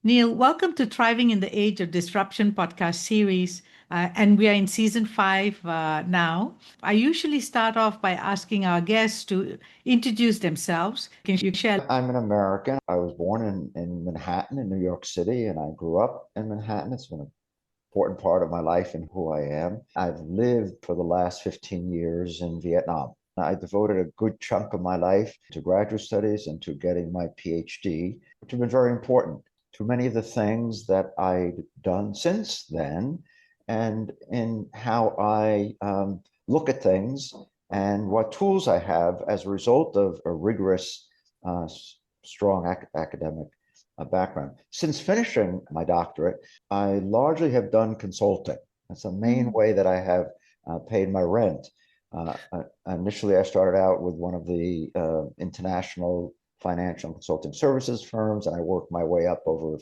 Neal, welcome to Thriving in the Age of Disruption podcast series. And we are in season 5 now. I usually start off by asking our guests to introduce themselves. Can you share? I'm an American. I was born in Manhattan, in New York City, and I grew up in Manhattan. It's been an important part of my life and who I am. I've lived for the last 15 years in Vietnam. I devoted a good chunk of my life to graduate studies and to getting my PhD, which have been very important to many of the things that I've done since then and in how I look at things and what tools I have as a result of a rigorous, uh, strong academic background. Since finishing my doctorate, I largely have done consulting. That's the main way that I have paid my rent. Initially, I started out with one of the international financial and consulting services firms, and I worked my way up over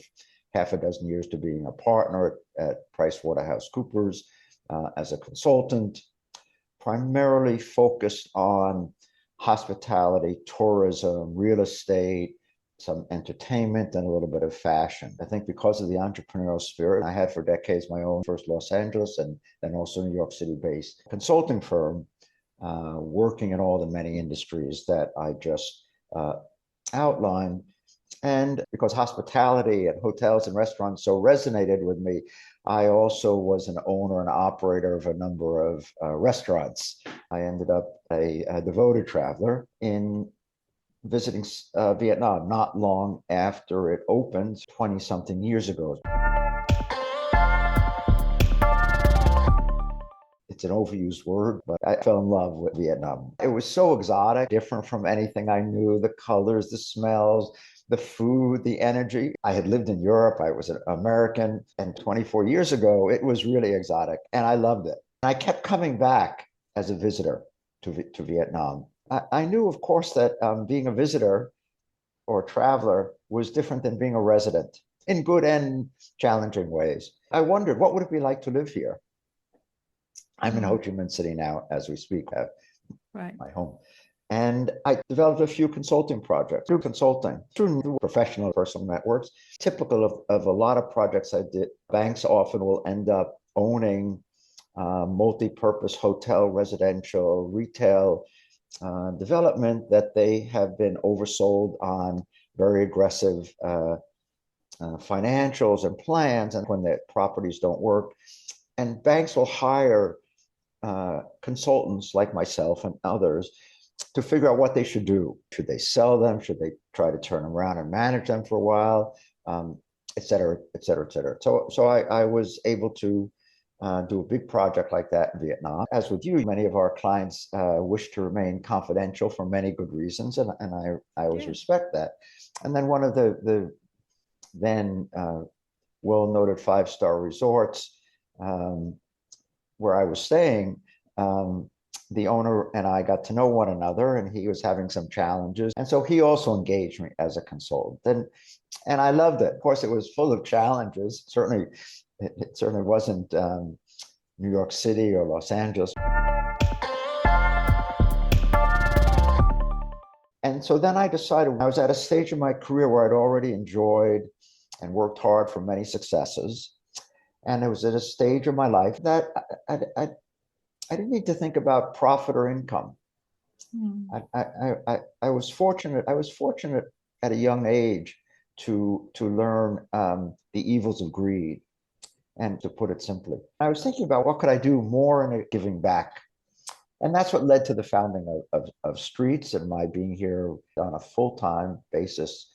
half a dozen years to being a partner at PricewaterhouseCoopers as a consultant, primarily focused on hospitality, tourism, real estate, some entertainment, and a little bit of fashion. I think because of the entrepreneurial spirit, I had for decades my own first Los Angeles and then also New York City based consulting firm, working in all the many industries that I just outlined. And because hospitality and hotels and restaurants so resonated with me, I also was an owner and operator of a number of restaurants. I ended up a devoted traveler in visiting Vietnam not long after it opened 20 something years ago. It's an overused word, but I fell in love with Vietnam. It was so exotic, different from anything I knew, the colors, the smells, the food, the energy. I had lived in Europe. I was an American. And 24 years ago, it was really exotic. And I loved it. I kept coming back as a visitor to Vietnam. I knew, of course, that being a visitor or a traveler was different than being a resident in good and challenging ways. I wondered, what would it be like to live here? I'm in Ho Chi Minh City now as we speak, Right. my home. And I developed a few consulting projects through consulting, through professional personal networks. Typical of a lot of projects I did, banks often will end up owning multi-purpose hotel, residential, retail development that they have been oversold on very aggressive financials and plans, and when the properties don't work. And banks will hire consultants like myself and others to figure out what they should do. Should they sell them? Should they try to turn them around and manage them for a while? Et cetera, et cetera, et cetera. So I was able to do a big project like that in Vietnam. As with you, many of our clients wish to remain confidential for many good reasons, and I always respect that. And then one of the then well-noted five-star resorts where I was staying, the owner and I got to know one another, and he was having some challenges. And so he also engaged me as a consultant. And I loved it. Of course, it was full of challenges. It certainly wasn't New York City or Los Angeles. And so then I decided I was at a stage in my career where I'd already enjoyed and worked hard for many successes. And it was at a stage of my life that I didn't need to think about profit or income. I was fortunate. I was fortunate at a young age to learn the evils of greed, and to put it simply. I was thinking about what could I do more in giving back. And that's what led to the founding of Streets and my being here on a full-time basis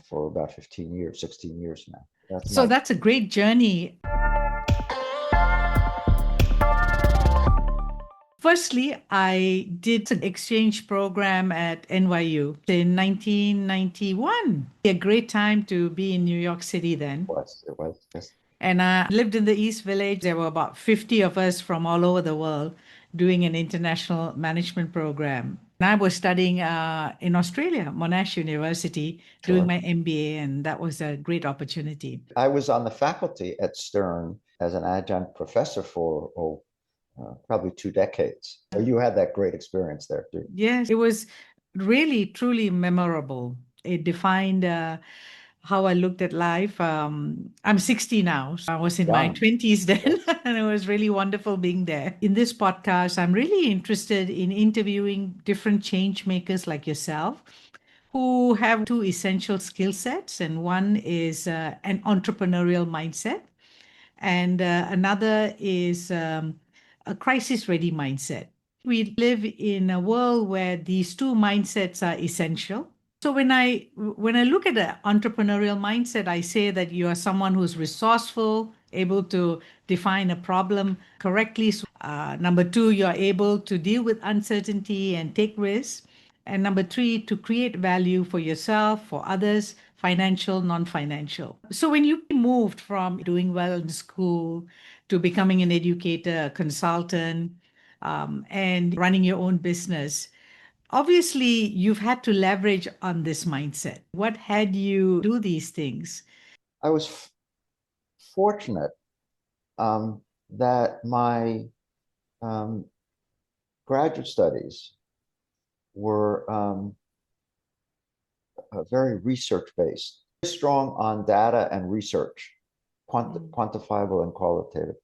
for about 15 years, 16 years now. That's a great journey. Firstly, I did an exchange program at NYU in 1991. A great time to be in New York City then. It was, yes. And I lived in the East Village. There were about 50 of us from all over the world doing an international management program. And I was studying in Australia, Monash University, doing my MBA, and that was a great opportunity. I was on the faculty at Stern as an adjunct professor for probably 2 decades. So you had that great experience there too. Yes, it was really, truly memorable. It defined how I looked at life. I'm 60 now. So I was in my Young. 20s then, and it was really wonderful being there. In this podcast, I'm really interested in interviewing different change makers like yourself who have two essential skill sets, and one is an entrepreneurial mindset, and another is a crisis ready mindset. We live in a world where these two mindsets are essential. So when I look at the entrepreneurial mindset, I say that you are someone who's resourceful, able to define a problem correctly. Number two, you're able to deal with uncertainty and take risks. And number three, to create value for yourself, for others, financial, non-financial. So when you moved from doing well in school to becoming an educator, a consultant, and running your own business, obviously you've had to leverage on this mindset. What had you do these things? I was fortunate that my um, graduate studies were very research based, strong on data and research, quantifiable and qualitative.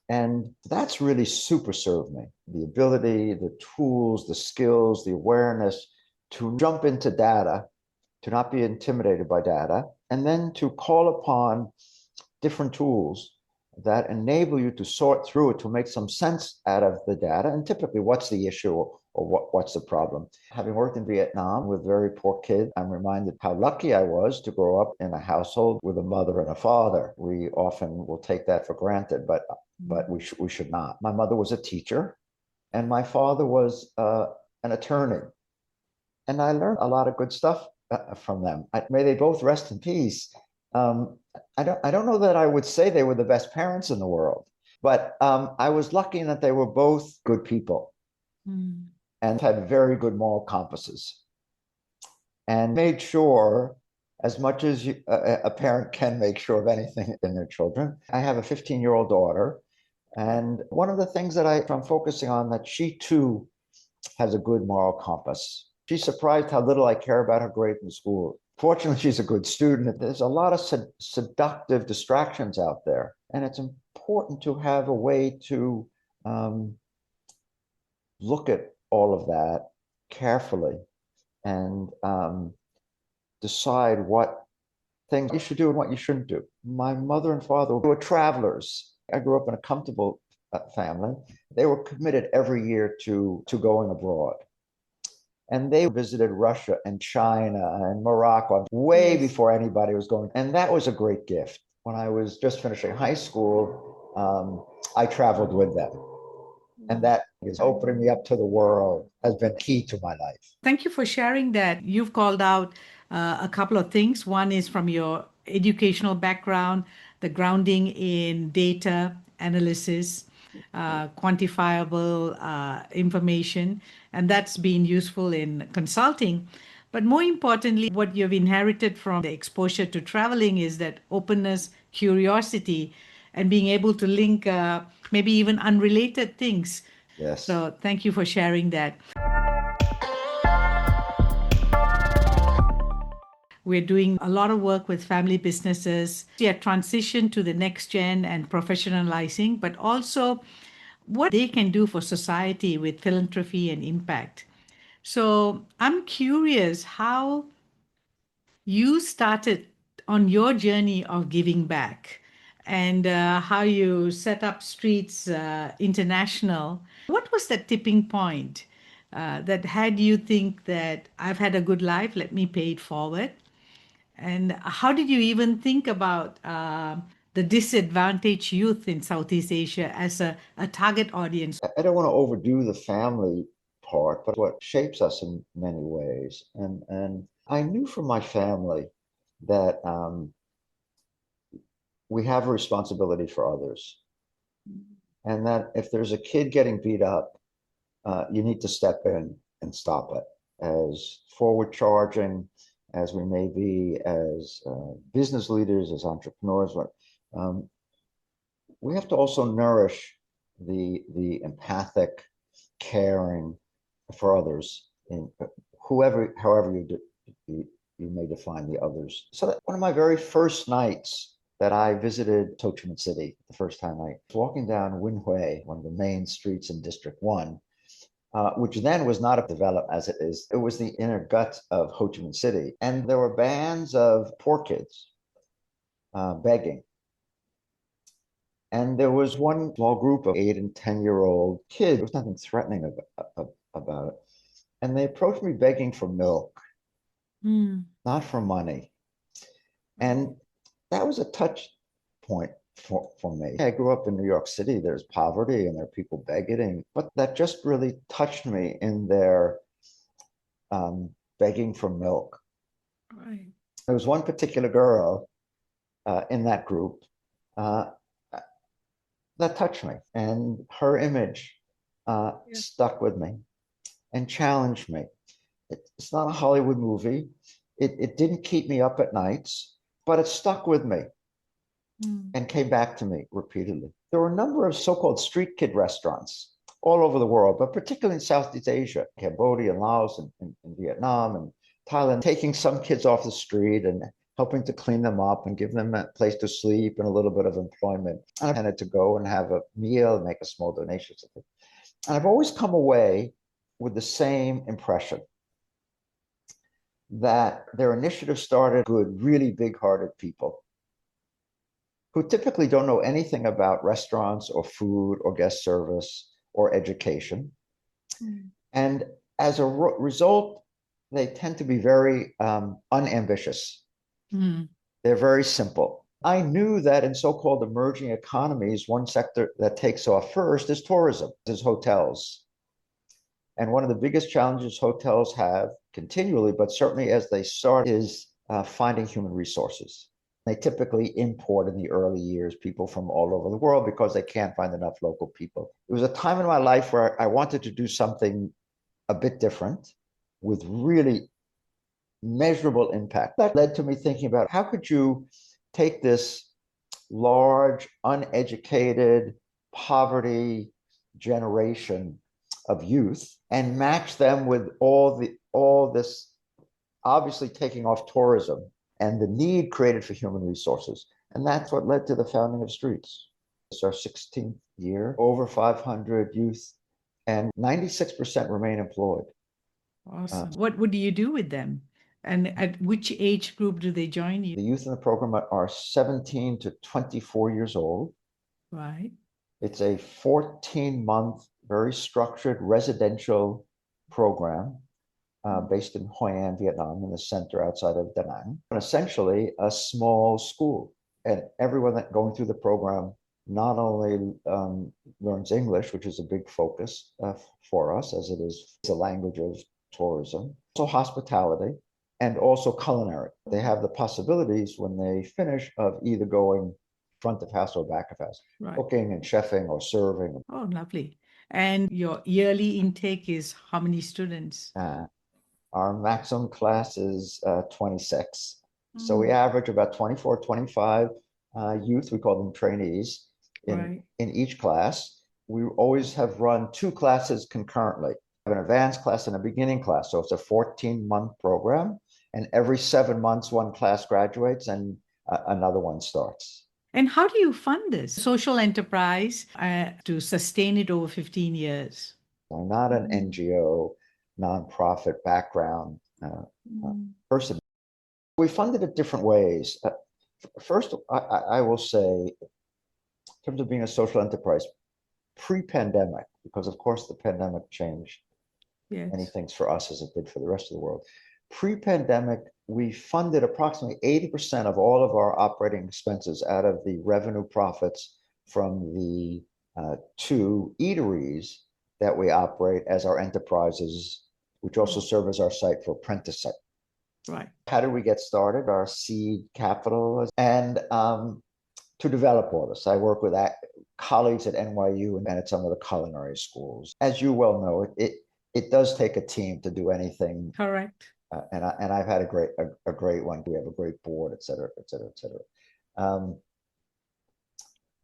And that's really super served me. The ability, the tools, the skills, the awareness to jump into data, to not be intimidated by data, and then to call upon different tools that enable you to sort through it to make some sense out of the data. And typically, what's the issue or what's the problem? Having worked in Vietnam with very poor kids, I'm reminded how lucky I was to grow up in a household with a mother and a father. We often will take that for granted, but we should not. My mother was a teacher, and my father was an attorney, and I learned a lot of good stuff from them. May they both rest in peace. I don't know that I would say they were the best parents in the world, but I was lucky in that they were both good people and had very good moral compasses and made sure, as much as a parent can make sure of anything in their children. I have a 15-year-old daughter, and one of the things that I'm focusing on, that she too has a good moral compass. She's surprised how little I care about her grades in school. Fortunately, she's a good student. There's a lot of seductive distractions out there, and it's important to have a way to look at all of that carefully and decide what things you should do and what you shouldn't do. My mother and father were travelers. I grew up in a comfortable family. They were committed every year to going abroad. And they visited Russia and China and Morocco way before anybody was going. And that was a great gift. When I was just finishing high school, I traveled with them. And that is opening me up to the world, has been key to my life. Thank you for sharing that. You've called out a couple of things. One is from your educational background, the grounding in data analysis, quantifiable information, and that's been useful in consulting. But more importantly, what you've inherited from the exposure to traveling is that openness, curiosity, and being able to link maybe even unrelated things. Yes. So thank you for sharing that. We're doing a lot of work with family businesses. We are transition to the next gen and professionalizing, but also what they can do for society with philanthropy and impact. So I'm curious how you started on your journey of giving back and how you set up Streets International. What was that tipping point that had you think that I've had a good life, let me pay it forward? And how did you even think about the disadvantaged youth in Southeast Asia as a target audience? I don't want to overdo the family part, but what shapes us in many ways. And I knew from my family that we have a responsibility for others. And that if there's a kid getting beat up, you need to step in and stop it. As forward charging as we may be as business leaders, as entrepreneurs, we have to also nourish the empathic, caring for others, in however you you may define the others. So that one of my very first nights that I visited Ho Chi Minh City, the first time I was walking down Win Hue, one of the main streets in District 1, which then was not developed as it is. It was the inner gut of Ho Chi Minh City. And there were bands of poor kids begging. And there was one small group of 8 and 10-year-old kids. There was nothing threatening about it. And they approached me begging for milk, not for money. And that was a touch point for me. I grew up in New York City. There's poverty and there are people begging, but that just really touched me in their begging for milk. Right. There was one particular girl in that group that touched me, and her image stuck with me and challenged me. It's not a Hollywood movie. It didn't keep me up at nights, but it stuck with me and came back to me repeatedly. There were a number of so-called street kid restaurants all over the world, but particularly in Southeast Asia, Cambodia, and Laos, and Vietnam, and Thailand, taking some kids off the street and helping to clean them up and give them a place to sleep and a little bit of employment. I tended to go and have a meal and make a small donation. And I've always come away with the same impression that their initiative started good, really big-hearted people who typically don't know anything about restaurants or food or guest service or education. And as a result, they tend to be very unambitious. They're very simple. I knew that in so-called emerging economies, one sector that takes off first is tourism, is hotels. And one of the biggest challenges hotels have continually, but certainly as they start, is finding human resources. They typically import in the early years people from all over the world because they can't find enough local people. It was a time in my life where I wanted to do something a bit different with really measurable impact. That led to me thinking about how could you take this large, uneducated, poverty generation of youth and match them with all this, obviously taking off tourism and the need created for human resources. And that's what led to the founding of Streets. It's our 16th year, over 500 youth, and 96% remain employed. Awesome. What do you do with them? And at which age group do they join you? The youth in the program are 17 to 24 years old. Right. It's a 14-month, very structured residential program based in Hoi An, Vietnam, in the center outside of Da Nang. And essentially a small school. And everyone that going through the program not only learns English, which is a big focus for us, as it is the language of tourism, also hospitality, and also culinary. They have the possibilities when they finish of either going front of house or back of house, cooking and chefing or serving. Oh, lovely. And your yearly intake is how many students? Our maximum class is 26. So we average about 24, 25 youth, we call them trainees, in each class. We always have run 2 classes concurrently, an advanced class and a beginning class. So it's a 14-month program. And every 7 months, one class graduates and another one starts. And how do you fund this social enterprise to sustain it over 15 years? I'm not an NGO, nonprofit background person. We funded it different ways. First, I will say, in terms of being a social enterprise, pre-pandemic, because of course the pandemic changed many things for us as it did for the rest of the world. Pre-pandemic, we funded approximately 80% of all of our operating expenses out of the revenue profits from the 2 eateries that we operate as our enterprises, which also serve as our site for apprenticeship. Right. How did we get started? Our seed capital, and to develop all this, I work with colleagues at NYU and at some of the culinary schools. As you well know, it does take a team to do anything. Correct. And I've had a great one. We have a great board, et cetera, et cetera, et cetera.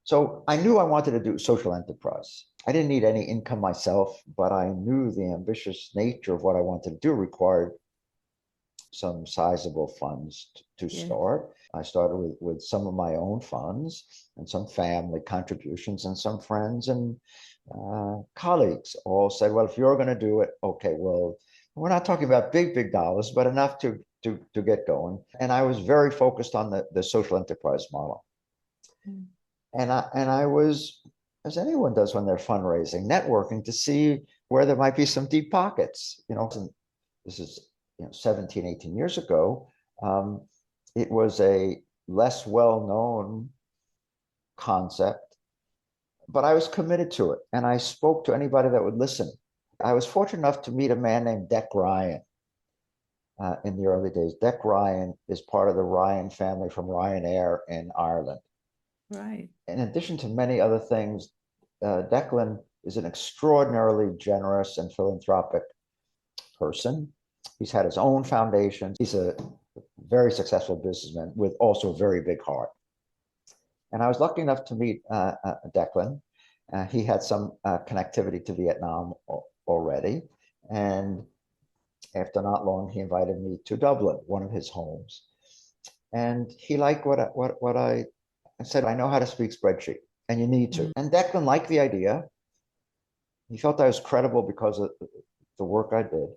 So I knew I wanted to do social enterprise. I didn't need any income myself, but I knew the ambitious nature of what I wanted to do required some sizable funds to Yeah. start. I started with some of my own funds and some family contributions, and some friends and colleagues all said, well, if you're going to do it, okay, well, we're not talking about big dollars, but enough to get going. And I was very focused on the social enterprise model. Mm. And I was, as anyone does when they're fundraising, networking to see where there might be some deep pockets. This is 17, 18 years ago. It was a less well-known concept, but I was committed to it, and I spoke to anybody that would listen. I was fortunate enough to meet a man named Dec Ryan in the early days. Dec Ryan is part of the Ryan family from Ryanair in Ireland. Right. In addition to many other things, Declan is an extraordinarily generous and philanthropic person. He's had his own foundation. He's a very successful businessman with also a very big heart. And I was lucky enough to meet Declan. He had some connectivity to Vietnam already. And after not long, he invited me to Dublin, one of his homes. And he liked what I said. I know how to speak spreadsheet, and you need to. And Declan liked the idea. He felt I was credible because of the work I did.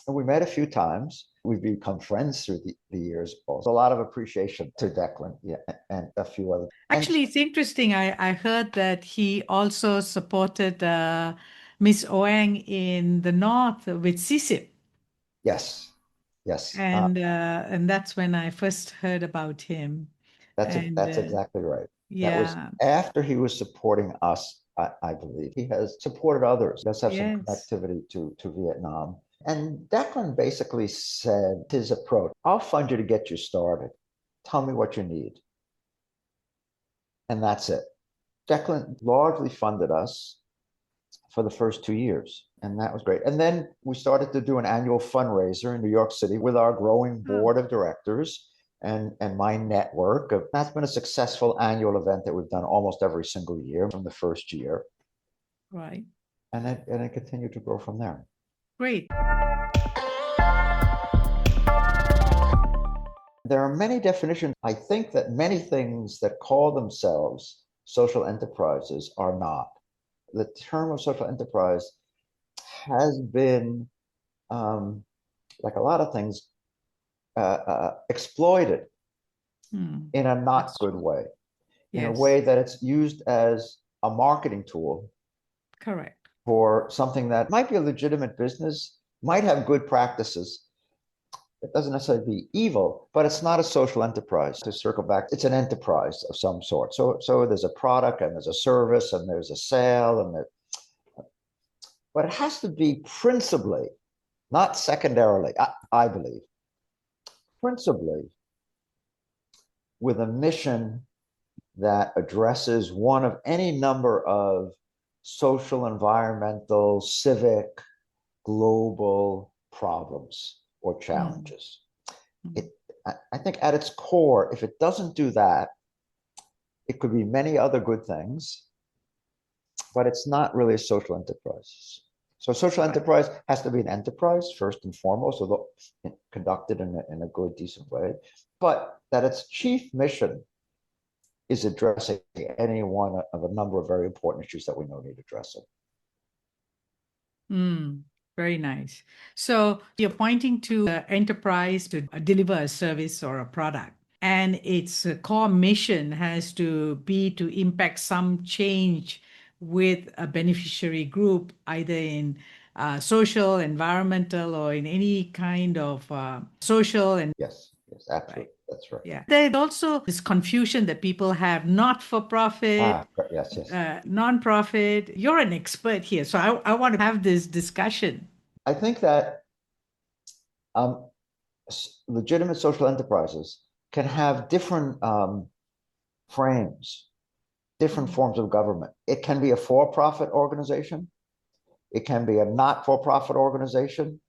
And we met a few times. We've become friends through the years. Also, a lot of appreciation to Declan, and a few other. Actually, it's interesting. I heard that he also supported Miss Oang in the North with CSIP. Yes. And that's when I first heard about him. That's exactly right. Yeah. That was after he was supporting us, I believe. He has supported others. He does have some connectivity to Vietnam. And Declan basically said his approach, I'll fund you to get you started. Tell me what you need. And that's it. Declan largely funded us for the first 2 years. And that was great. And then we started to do an annual fundraiser in New York City with our growing board of directors and my network. That's been a successful annual event that we've done almost every single year from the first year. Right. And it continued to grow from there. Great. There are many definitions. I think that many things that call themselves social enterprises are not. The term of social enterprise has been, like a lot of things, exploited in a not good way, in a way that it's used as a marketing tool. Correct. For something that might be a legitimate business, might have good practices. It doesn't necessarily be evil, but it's not a social enterprise. To circle back, it's an enterprise of some sort. So there's a product and there's a service and there's a sale but it has to be principally, not secondarily, I believe, principally with a mission that addresses one of any number of social, environmental, civic, global problems or challenges. I think at its core, if it doesn't do that, it could be many other good things, but it's not really a social enterprise. So social enterprise has to be an enterprise first and foremost, although conducted in a good, decent way, but that its chief mission is addressing any one of a number of very important issues that we know need addressing. Very nice. So you're pointing to an enterprise to deliver a service or a product, and its core mission has to be to impact some change with a beneficiary group, either in social, environmental, or in any kind of social and yes, absolutely. Right. That's right. Yeah. There's also this confusion that people have: not-for-profit, non-profit. You're an expert here, so I want to have this discussion. I think that legitimate social enterprises can have different frames, different forms of government. It can be a for-profit organization. It can be a not-for-profit organization.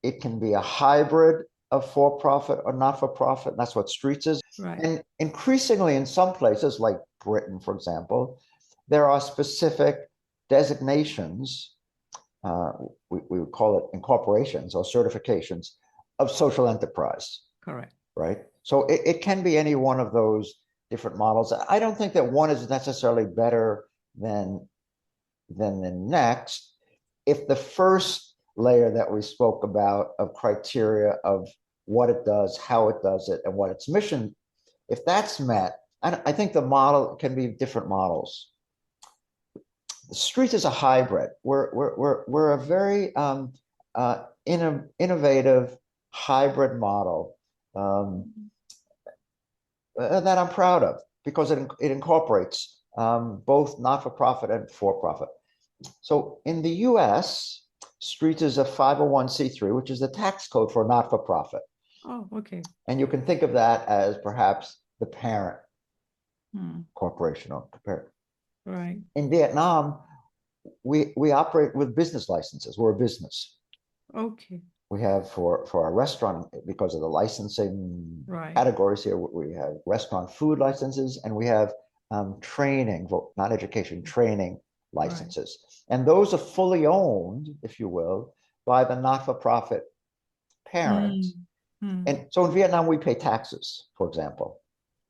It can be a hybrid of for-profit or not-for-profit. That's what Streets is. Right. And increasingly in some places, like Britain, for example, there are specific designations, we would call it incorporations or certifications, of social enterprise. Correct. Right? So it can be any one of those different models. I don't think that one is necessarily better than the next. If the first layer that we spoke about of criteria of what it does, how it does it, and what its mission, if that's met, I think the model can be different models. The street is a hybrid. We're a very innovative hybrid model that I'm proud of because it incorporates both not-for-profit and for-profit. So in the US, street is a 501c3, which is the tax code for not-for-profit. Oh, okay. And you can think of that as perhaps the parent corporation or parent. Right. In Vietnam, we operate with business licenses. We're a business. Okay. We have for our restaurant, because of the licensing categories here, we have restaurant food licenses, and we have training, not education, training licenses. Right. And those are fully owned, if you will, by the not-for-profit parent. And so in Vietnam, we pay taxes, for example.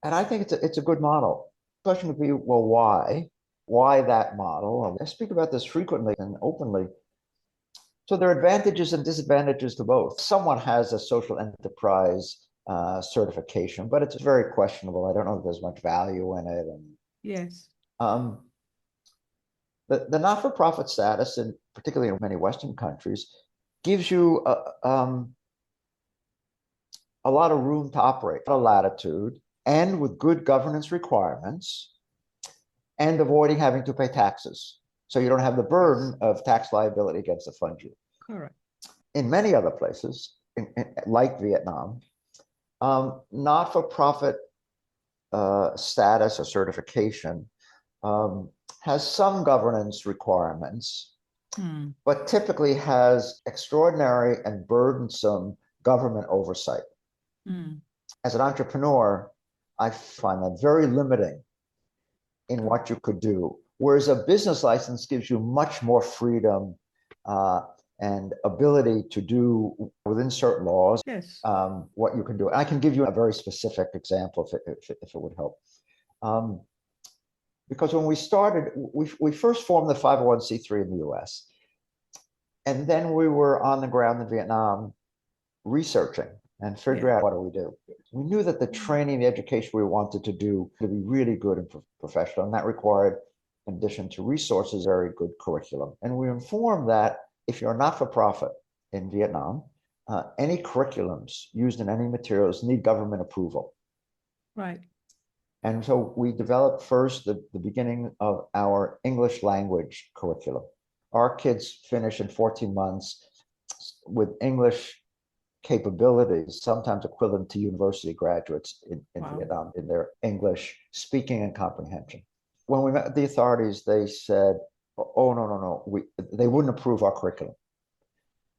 And I think it's a good model. The question would be, well, why? Why that model? I speak about this frequently and openly. So there are advantages and disadvantages to both. Someone has a social enterprise certification, but it's very questionable. I don't know if there's much value in it. And yes. The not-for-profit status, and particularly in many Western countries, gives you a lot of room to operate, a lot of latitude, and with good governance requirements, and avoiding having to pay taxes. So you don't have the burden of tax liability against the fund you. Correct. In many other places, like Vietnam, not-for-profit status or certification has some governance requirements, but typically has extraordinary and burdensome government oversight. As an entrepreneur, I find that very limiting in what you could do. Whereas a business license gives you much more freedom and ability to do within certain laws what you can do. And I can give you a very specific example if it would help. Because when we started, we first formed the 501c3 in the US. And then we were on the ground in Vietnam researching and figuring out what do we do. We knew that the training, the education we wanted to do to be really good and professional, and that required, in addition to resources, very good curriculum. And we informed that if you're not-for-profit in Vietnam, any curriculums used in any materials need government approval. Right. And so we developed first the beginning of our English language curriculum. Our kids finish in 14 months with English capabilities, sometimes equivalent to university graduates in Vietnam in their English speaking and comprehension. When we met with the authorities, they said, oh, no. They wouldn't approve our curriculum.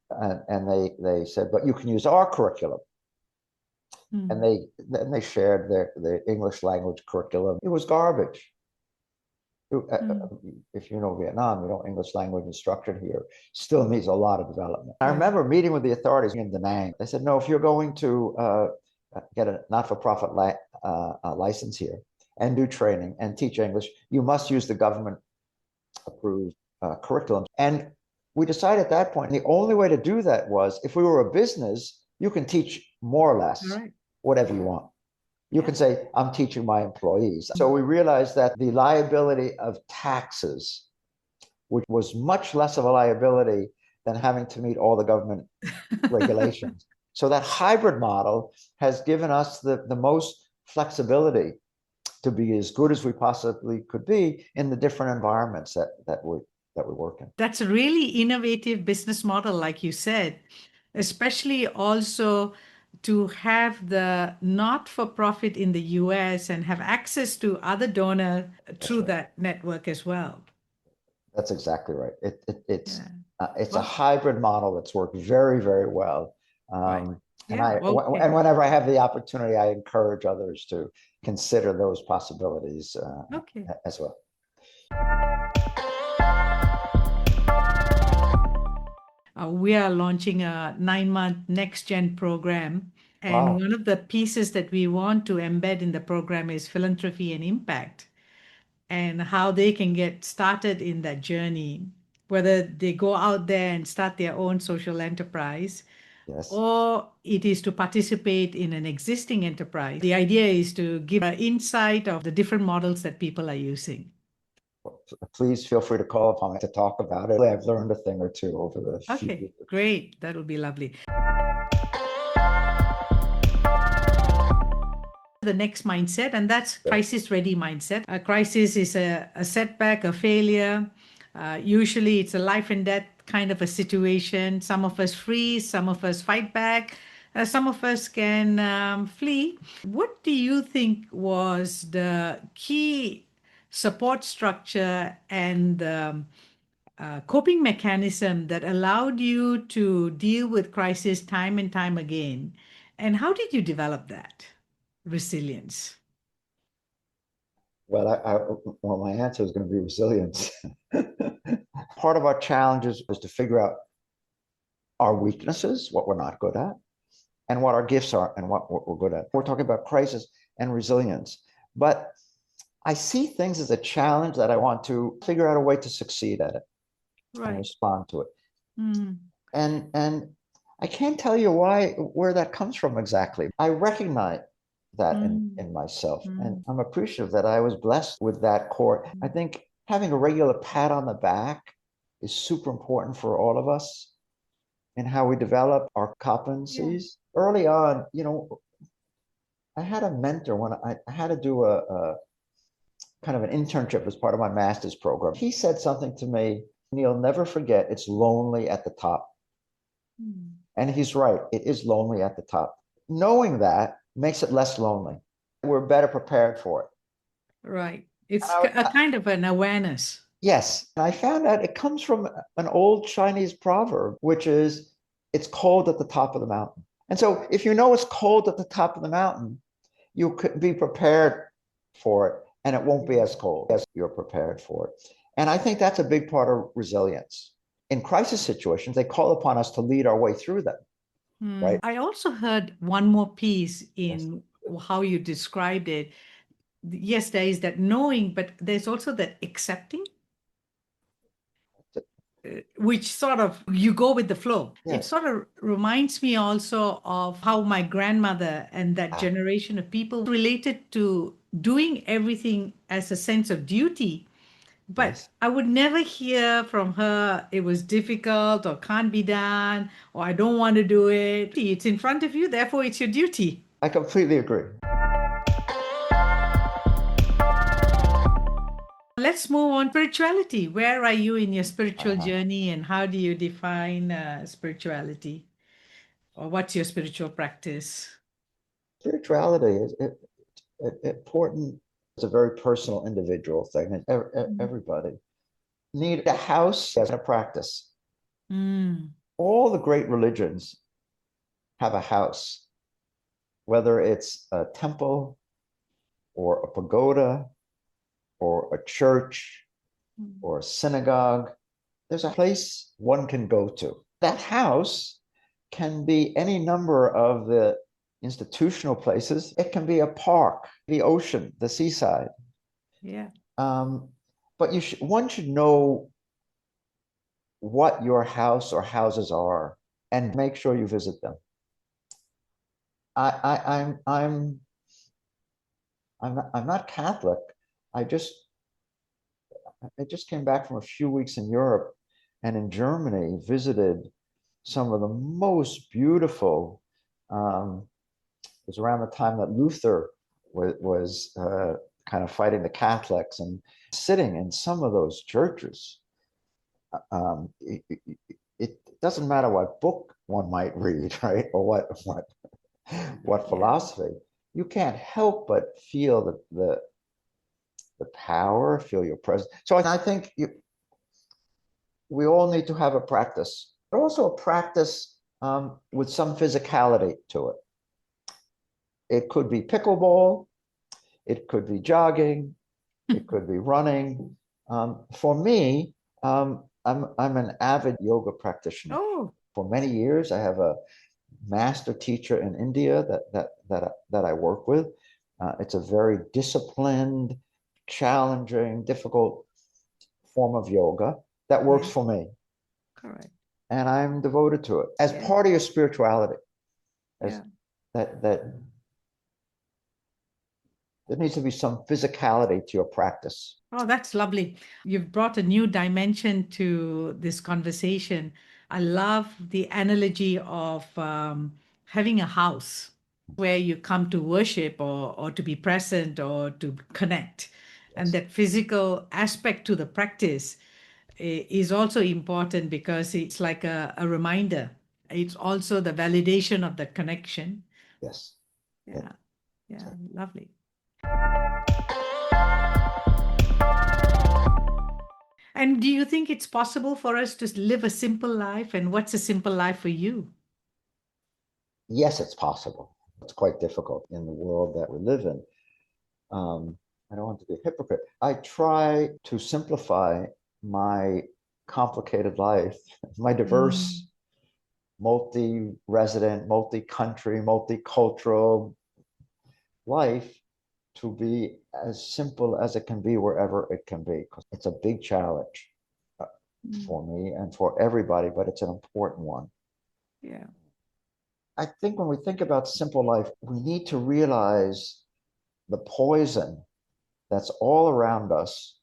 And they said, but you can use our curriculum. And they shared their English language curriculum. It was garbage. If you know Vietnam, English language instruction here still needs a lot of development. I remember meeting with the authorities in Da Nang. They said, no, if you're going to get a not-for-profit license here and do training and teach English, you must use the government-approved curriculum. And we decided at that point, the only way to do that was, if we were a business, you can teach more or less whatever you want. You can say, I'm teaching my employees. So we realized that the liability of taxes, which was much less of a liability than having to meet all the government regulations. So that hybrid model has given us the most flexibility to be as good as we possibly could be in the different environments that we work in. That's a really innovative business model, like you said, especially also to have the not-for-profit in the US and have access to other donors through that network as well. That's exactly right. It's a hybrid model that's worked very, very well. And whenever I have the opportunity, I encourage others to consider those possibilities as well. We are launching a 9-month next gen program. And Wow. one of the pieces that we want to embed in the program is philanthropy and impact, and how they can get started in that journey, whether they go out there and start their own social enterprise Yes. or it is to participate in an existing enterprise. The idea is to give an insight of the different models that people are using. Please feel free to call upon me to talk about it. I've learned a thing or two over the few Okay, years. great. That would be lovely. The next mindset, and that's crisis ready mindset. A crisis is a setback, a failure. Usually it's a life and death kind of a situation. Some of us freeze, some of us fight back, some of us can flee. What do you think was the key support structure and coping mechanism that allowed you to deal with crisis time and time again? And how did you develop that resilience? Well, my answer is going to be resilience. Part of our challenges is to figure out our weaknesses, what we're not good at, and what our gifts are and what we're good at. We're talking about crisis and resilience. But I see things as a challenge that I want to figure out a way to succeed at it and Right. respond to it. Mm, And I can't tell you where that comes from exactly. I recognize that mm, in myself. And mm. I'm appreciative that I was blessed with that core. I think having a regular pat on the back is super important for all of us in how we develop our Yeah. competencies. Early on, I had a mentor when I had to do a kind of an internship as part of my master's program. He said something to me, Neal, never forget, it's lonely at the top. Mm. And he's right, it is lonely at the top. Knowing that makes it less lonely. We're better prepared for it. Right. It's And a kind of an awareness. yes, and I found out it comes from an old Chinese proverb, which is, it's cold at the top of the mountain. And so if you know it's cold at the top of the mountain, you could be prepared for it, and it won't be as cold as you're prepared for it. And I think that's a big part of resilience. In crisis situations, they call upon us to lead our way through them, right? I also heard one more piece Yes. in how you described it. Yes, there is that knowing, but there's also that accepting, which sort of you go with the flow. It Yes. sort of reminds me also of how my grandmother and that Ah, generation of people related to doing everything as a sense of duty. But yes. I would never hear from her it was difficult or can't be done or I don't want to do it. It's in front of you, therefore it's your duty. I completely agree. Let's move on. Spirituality. Where are you in your spiritual Uh, journey and how do you define spirituality? Or what's your spiritual practice? Spirituality is important. It's a very personal, individual thing, and everybody need a house as a practice. Mm. All the great religions have a house, whether it's a temple or a pagoda or a church Mm. or a synagogue. There's a place one can go to. That house can be any number of the institutional places. It can be a park, the ocean, the seaside. Yeah. Um, but one should know what your house or houses are and make sure you visit them. I'm not Catholic. I just I just came back from a few weeks in Europe and in Germany, visited some of the most beautiful. It was around the time that Luther was kind of fighting the Catholics, and sitting in some of those churches. It doesn't matter what book one might read, right, or what Yeah. philosophy. You can't help but feel the power, feel your presence. So I think we all need to have a practice, but also a practice with some physicality to it. It could be pickleball, it could be jogging, it could be running. For me, I'm an avid yoga practitioner. Oh, For many years, I have a master teacher in India that I work with. It's a very disciplined, challenging, difficult form of yoga that works yeah, for me, correct. and I'm devoted to it as Yeah, part of your spirituality. As yeah. that there needs to be some physicality to your practice. Oh, that's lovely. You've brought a new dimension to this conversation. I love the analogy of having a house where you come to worship or to be present or to connect. And Yes, that physical aspect to the practice is also important because it's like a reminder. It's also the validation of that connection. yes, yes. Yeah, yeah, lovely. And do you think it's possible for us to live a simple life? And what's a simple life for you? Yes, it's possible. It's quite difficult in the world that we live in. Um, I don't want to be a hypocrite. I try to simplify my complicated life, my Mm, diverse, multi-resident, multi-country, multicultural life to be as simple as it can be wherever it can be. Because it's a big challenge uh, mm, for me and for everybody, but it's an important one. yeah. I think when we think about simple life, we need to realize the poison that's all around us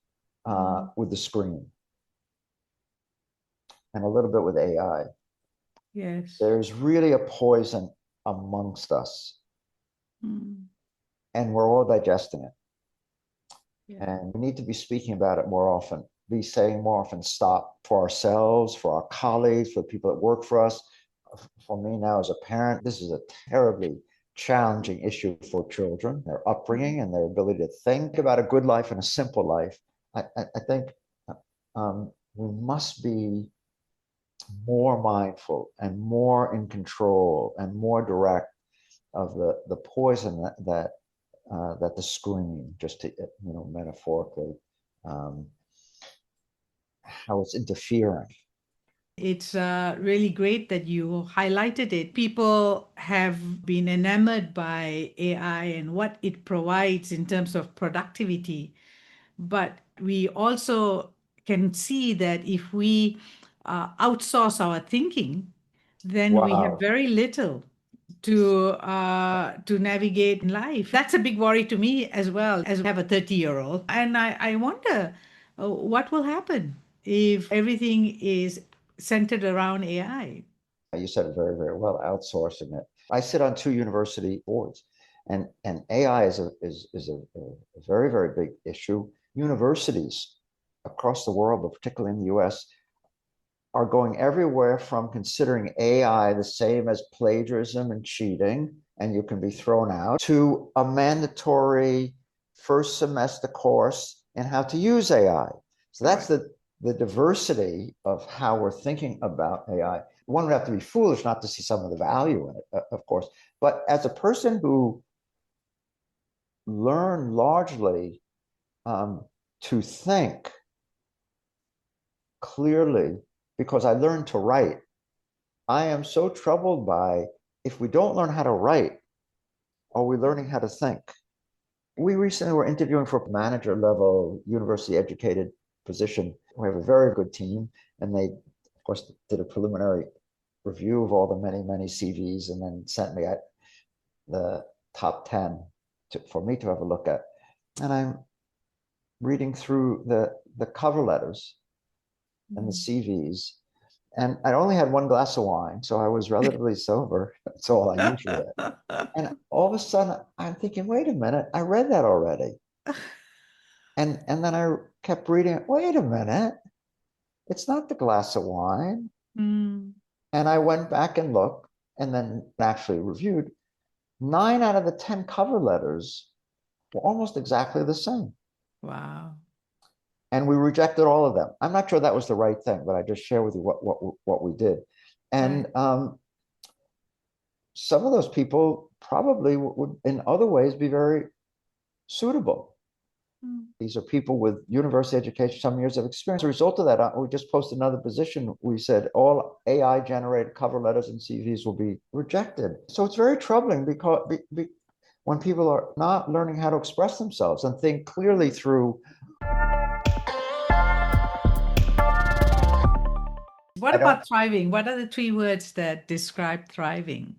Mm, with the screen and a little bit with AI. yes. There's really a poison amongst us, Mm, and we're all digesting it. yeah. And we need to be speaking about it more often, be saying more often, stop for ourselves, for our colleagues, for the people that work for us. For me now as a parent, this is a terribly challenging issue for children, their Mm, upbringing and their ability to think about a good life and a simple life. I think we must be more mindful and more in control and more direct of the poison that the screen, just to metaphorically, um, how it's interfering. it's really great that you highlighted it. People have been enamored by AI and what it provides in terms of productivity. But we also can see that if we outsource our thinking, then we have Wow. very little to navigate in life. That's a big worry to me as well, as I have a 30-year-old. And I wonder what will happen if everything is centered around AI. You said it very, very well, outsourcing it. I sit on two university boards, and AI is a very, very big issue. Universities across the world, but particularly in the US, are going everywhere from considering AI the same as plagiarism and cheating, and you can be thrown out, to a mandatory first semester course in how to use AI. So that's Correct. the diversity of how we're thinking about AI. One would have to be foolish not to see some of the value in it, of course. But as a person who learned largely to think clearly because I learned to write, I am so troubled by if we don't learn how to write, are we learning how to think? We recently were interviewing for a manager level, university educated position. We have a very good team, and they, of course, did a preliminary review of all the many, many CVs and then sent me the top 10 for me to have a look at. And I'm reading through the cover letters and the Mm. CVs. And I only had one glass of wine, so I was relatively sober. That's all I usually had. And all of a sudden, I'm thinking, wait a minute, I read that already. And then I kept reading, wait a minute, it's not the glass of wine. Mm, And I went back and looked and then actually reviewed. 9 out of the 10 cover letters were almost exactly the same. wow. And we rejected all of them. I'm not sure that was the right thing, but I just share with you what we did. Right. And some of those people probably would, in other ways, be very suitable. These are people with university education, some years of experience. As a result of that, we just posted another position. We said all AI generated cover letters and CVs will be rejected. So it's very troubling because when people are not learning how to express themselves and think clearly through. What about thriving? What are the 3 words that describe thriving?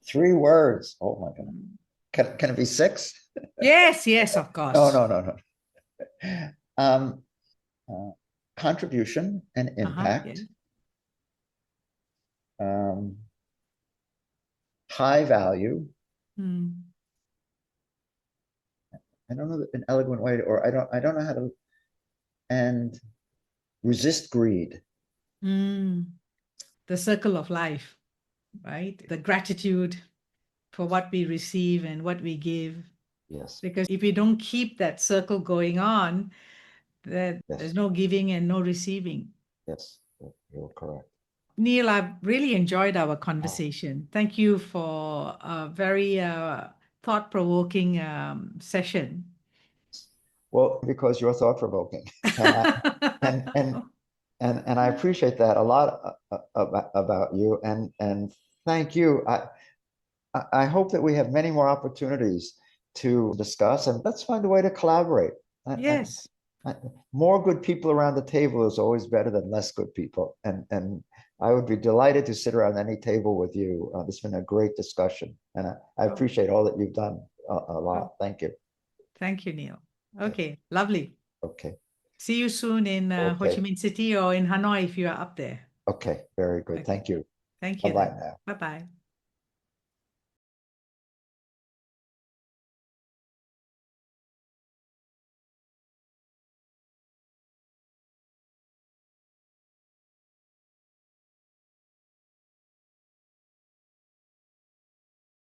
3 words. Oh my God. Can it be 6? Yes, of course. No. Contribution and impact. High value. I don't know an eloquent way, or I don't know how to, and resist greed. The circle of life, right? The gratitude for what we receive and what we give. Yes. Because if we don't keep that circle going on, there's no giving and no receiving. Yes, you're correct. Neal, I've really enjoyed our conversation. Thank you for a very thought-provoking session. Well, because you're thought-provoking, and I appreciate that a lot about you. And thank you. I hope that we have many more opportunities to discuss, and let's find a way to collaborate. Yes. More good people around the table is always better than less good people. And I would be delighted to sit around any table with you. It's been a great discussion, and I appreciate all that you've done a lot. Thank you. Thank you, Neal. Okay, lovely. Okay. See you soon in Ho Chi Minh City or in Hanoi if you are up there. Okay, very good. Okay. Thank you. Thank you. Bye-bye now. Bye-bye.